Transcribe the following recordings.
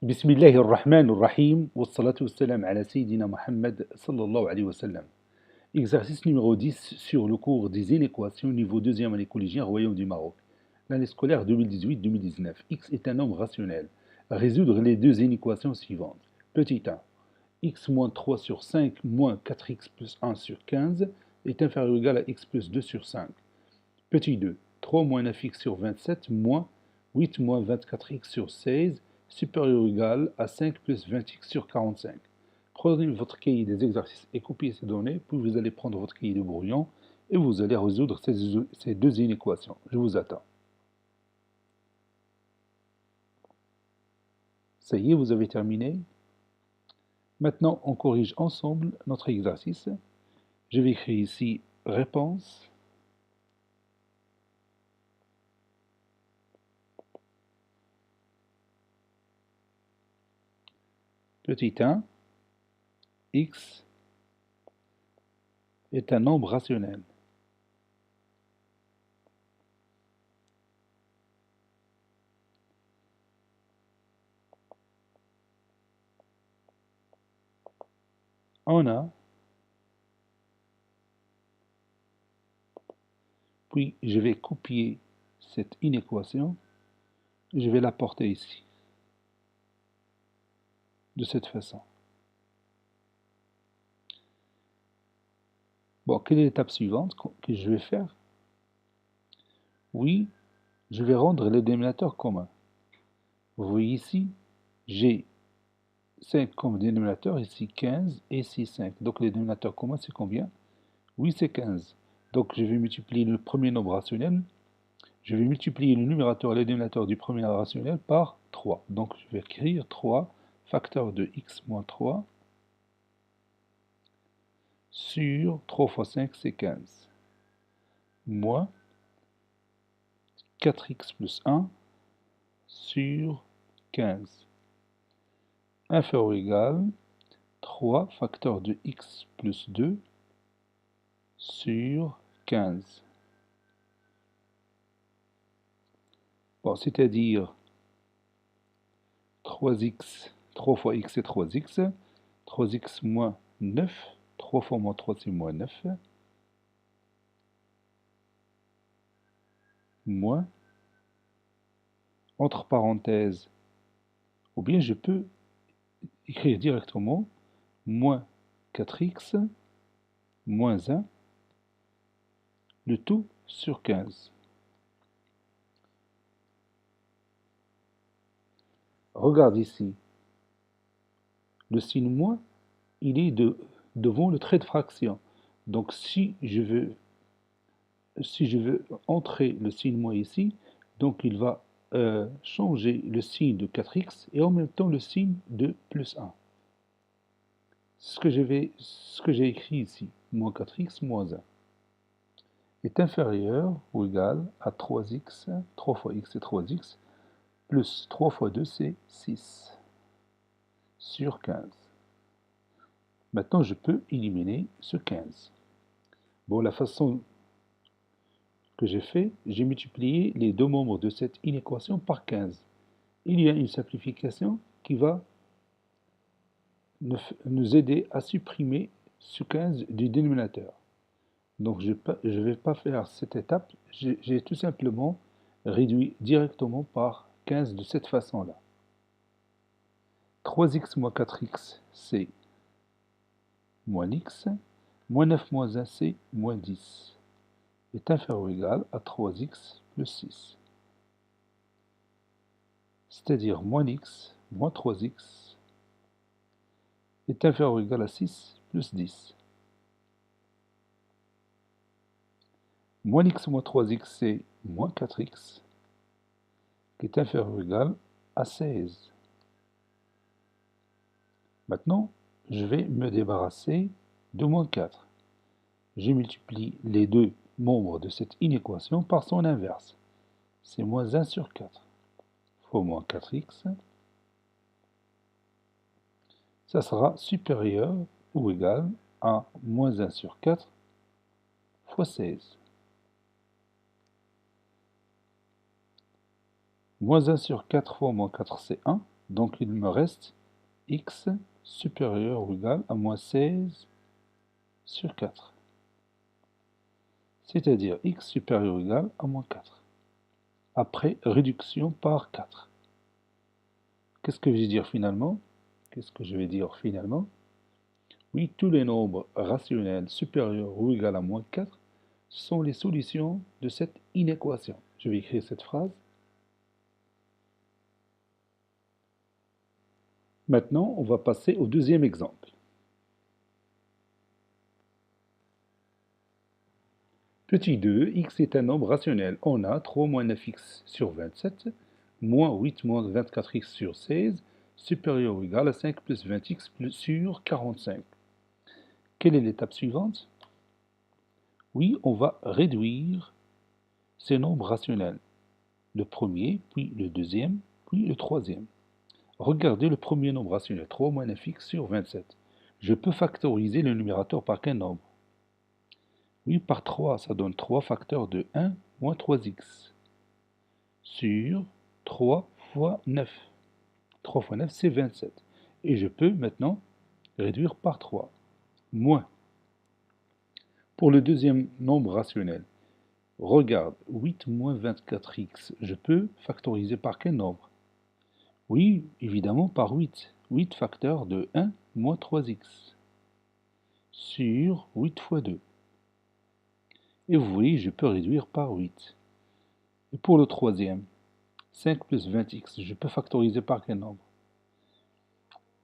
بسم الله الرحمن الرحيم والصلاة والسلام على سيدنا Mohammed sallallahu alayhi wa sallam. Exercice numéro 10 sur le cours des inéquations niveau deuxième année collégien Royaume du Maroc. L'année scolaire 2018-2019. X est un nombre rationnel. Résoudre les deux inéquations suivantes. Petit 1. X moins 3 sur 5 moins 4x plus 1 sur 15 est inférieur ou égal à x plus 2 sur 5. Petit 2. 3 moins 9x sur 27 moins 8 moins 24x sur 16 supérieur ou égal à 5 plus 20x sur 45. Prenez votre cahier des exercices et copiez ces données, puis vous allez prendre votre cahier de brouillon et vous allez résoudre ces deux inéquations. Je vous attends. Ça y est, vous avez terminé. Maintenant, on corrige ensemble notre exercice. Je vais écrire ici réponse. Petit 1, x est un nombre rationnel. On a, puis je vais copier cette inéquation, je vais la porter ici, de cette façon. Bon, quelle est l'étape suivante que je vais faire? Oui, je vais rendre les dénominateurs communs. Vous voyez ici, j'ai 5 comme dénominateur, ici 15 et ici 5. Donc les dénominateurs communs, c'est combien? Oui, c'est 15. Donc je vais multiplier le premier nombre rationnel. Je vais multiplier le numérateur et le dénominateur du premier nombre rationnel par 3. Donc je vais écrire 3 facteur de x moins 3 sur 3 fois 5, c'est 15. Moins 4x plus 1 sur 15. Inférieur ou égal 3 facteur de x plus 2 sur 15. Bon, c'est-à-dire 3x, 3 fois x c'est 3x, 3x moins 9, 3 fois moins 3 c'est moins 9, moins, entre parenthèses, ou bien je peux écrire directement moins 4x moins 1, le tout sur 15. Regarde ici, le signe moins, il est devant le trait de fraction. Donc si je veux entrer le signe moins ici, donc il va changer le signe de 4x et en même temps le signe de plus 1. Ce que j'ai écrit ici, moins 4x moins 1, est inférieur ou égal à 3x, 3 fois x c'est 3x, plus 3 fois 2 c'est 6 sur 15. Maintenant je peux éliminer ce 15. Bon, la façon que j'ai fait, j'ai multiplié les deux membres de cette inéquation par 15. Il y a une simplification qui va nous aider à supprimer ce 15 du dénominateur. Donc je ne vais pas faire cette étape, j'ai tout simplement réduit directement par 15 de cette façon-là. 3x moins 4x, c'est moins x, moins 9 moins 1, c'est moins 10, est inférieur ou égal à 3x plus 6. C'est-à-dire moins x moins 3x est inférieur ou égal à 6 plus 10. Moins x moins 3x, c'est moins 4x, qui est inférieur ou égal à 16. Maintenant, je vais me débarrasser de moins 4. Je multiplie les deux membres de cette inéquation par son inverse. C'est moins 1 sur 4 fois moins 4x. Ça sera supérieur ou égal à moins 1 sur 4 fois 16. Moins 1 sur 4 fois moins 4, c'est 1. Donc il me reste x supérieur ou égal à moins 16 sur 4. C'est-à-dire x supérieur ou égal à moins 4. Après réduction par 4. Qu'est-ce que je vais dire finalement? Oui, tous les nombres rationnels supérieurs ou égaux à moins 4 sont les solutions de cette inéquation. Je vais écrire cette phrase. Maintenant, on va passer au deuxième exemple. Petit 2, x est un nombre rationnel. On a 3 moins 9x sur 27, moins 8 moins 24x sur 16, supérieur ou égal à 5 plus 20x sur 45. Quelle est l'étape suivante? Oui, on va réduire ces nombres rationnels. Le premier, puis le deuxième, puis le troisième. Regardez le premier nombre rationnel, 3 moins 9x sur 27. Je peux factoriser le numérateur par quel nombre? Oui, par 3, ça donne 3 facteurs de 1 moins 3x sur 3 fois 9. 3 fois 9, c'est 27. Et je peux maintenant réduire par 3. Moins. Pour le deuxième nombre rationnel, regarde, 8 moins 24x, je peux factoriser par quel nombre? Oui, évidemment par 8. 8 facteurs de 1 moins 3x sur 8 fois 2. Et vous voyez, je peux réduire par 8. Et pour le troisième, 5 plus 20x, je peux factoriser par quel nombre?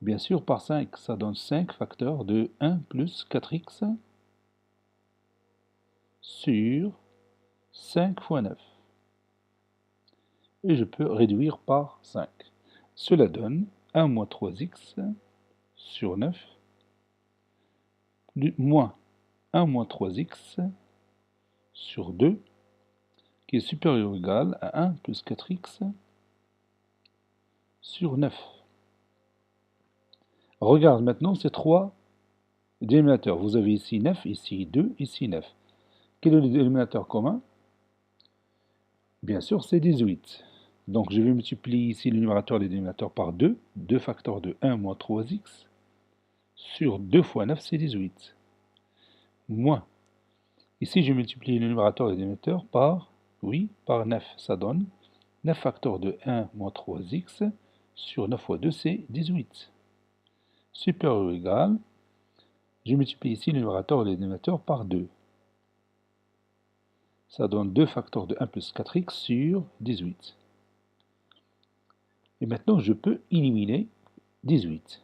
Bien sûr, par 5, ça donne 5 facteurs de 1 plus 4x sur 5 fois 9. Et je peux réduire par 5. Cela donne 1 moins 3x sur 9, moins 1 moins 3x sur 2, qui est supérieur ou égal à 1 plus 4x sur 9. Regarde maintenant ces trois dénominateurs. Vous avez ici 9, ici 2, ici 9. Quel est le dénominateur commun? Bien sûr, c'est 18. Donc je vais multiplier ici le numérateur et le dénominateur par 2. 2 facteurs de 1 moins 3x sur 2 fois 9, c'est 18. Moins. Ici, je multiplie le numérateur et le dénominateur par, oui, par 9. Ça donne 9 facteurs de 1 moins 3x sur 9 fois 2, c'est 18. Supérieur ou égal, je multiplie ici le numérateur et le dénominateur par 2. Ça donne 2 facteurs de 1 plus 4x sur 18. Et maintenant, je peux éliminer 18.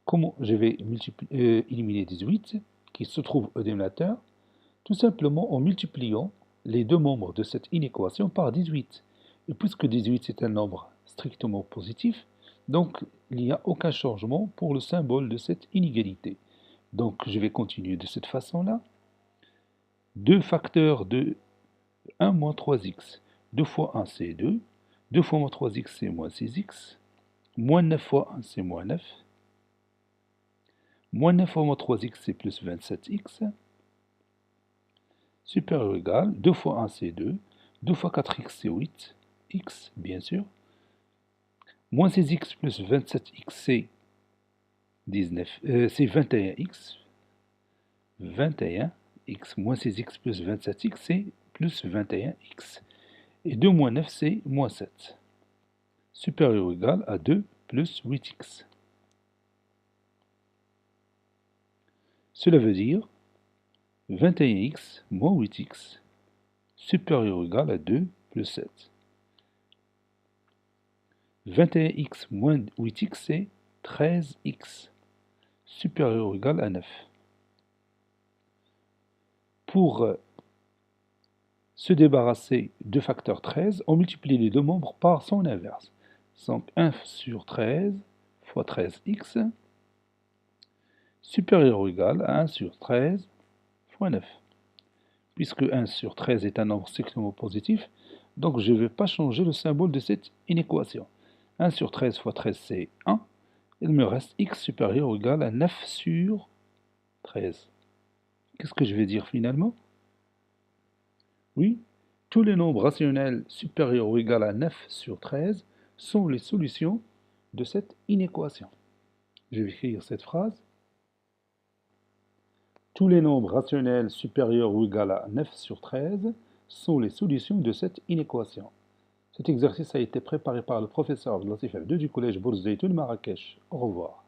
Comment je vais éliminer 18 qui se trouve au dénominateur? Tout simplement en multipliant les deux membres de cette inéquation par 18. Et puisque 18 est un nombre strictement positif, donc il n'y a aucun changement pour le symbole de cette inégalité. Donc je vais continuer de cette façon-là. 2 facteurs de 1 moins 3x. 2 fois 1, c'est 2. 2 fois moins 3x, c'est moins 6x. Moins 9 fois 1, c'est moins 9. Moins 9 fois moins 3x, c'est plus 27x. Supérieur ou égal, 2 fois 1, c'est 2. 2 fois 4x, c'est 8. X, bien sûr. Moins 6x plus 27x, c'est 21x. 21x moins 6x plus 27x, c'est plus 21x. Et 2 moins 9, c'est moins 7. Supérieur ou égal à 2 plus 8x. Cela veut dire 21x moins 8x supérieur ou égal à 2 plus 7. 21x moins 8x, c'est 13x supérieur ou égal à 9. Pour se débarrasser de facteur 13, on multiplie les deux membres par son inverse. Donc 1 sur 13 fois 13x supérieur ou égal à 1 sur 13 fois 9. Puisque 1 sur 13 est un nombre strictement positif, donc je ne vais pas changer le symbole de cette inéquation. 1 sur 13 fois 13, c'est 1. Il me reste x supérieur ou égal à 9 sur 13. Qu'est-ce que je vais dire finalement? Oui, tous les nombres rationnels supérieurs ou égaux à 9 sur 13 sont les solutions de cette inéquation. Je vais écrire cette phrase. Tous les nombres rationnels supérieurs ou égaux à 9 sur 13 sont les solutions de cette inéquation. Cet exercice a été préparé par le professeur Abdelatif F2 du collège Bourz Zeytoun Marrakech. Au revoir.